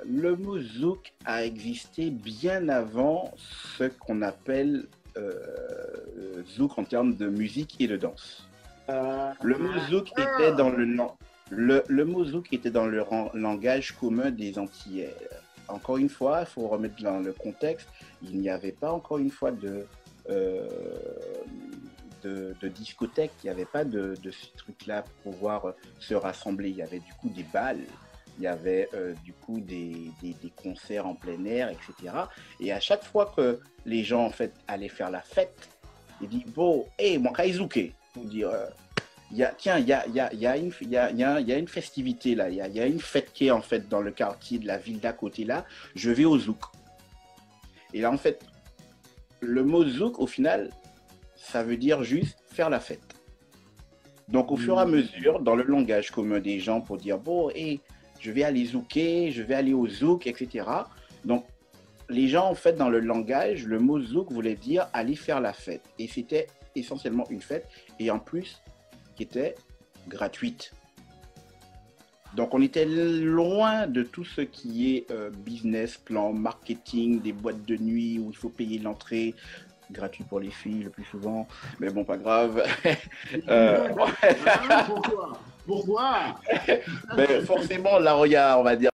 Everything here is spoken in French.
Le mot zouk a existé bien avant ce qu'on appelle zouk en termes de musique et de danse. Euh, Le mot zouk était dans le mot zouk était dans le langage commun des Antillais. Encore une fois, il faut remettre dans le contexte, il n'y avait pas encore une fois euh, de discothèque, il n'y avait pas de ce truc-là pour pouvoir se rassembler. Il y avait du coup des balles, il y avait du coup des concerts en plein air, etc. Et à chaque fois que les gens en fait allaient faire la fête, ils disent bon, hé, mon kaizouké, pour dire tiens, il y a une festivité là, il y a une fête qui est en fait dans le quartier de la ville d'à côté là, je vais au zouk. Et là en fait, le mot zouk au final, ça veut dire juste faire la fête. Donc au fur et à mesure, dans le langage commun des gens pour dire bon, hey, je vais aller zouker, je vais aller au zouk, etc. Donc les gens en fait dans le langage, le mot zouk voulait dire aller faire la fête. Et c'était essentiellement une fête et en plus qui était gratuite. Donc on était loin de tout ce qui est business, plan, marketing, des boîtes de nuit où il faut payer l'entrée, gratuit pour les filles le plus souvent, mais bon, pas grave. euh, ah, pourquoi? Pourquoi? mais forcément, là, on va dire,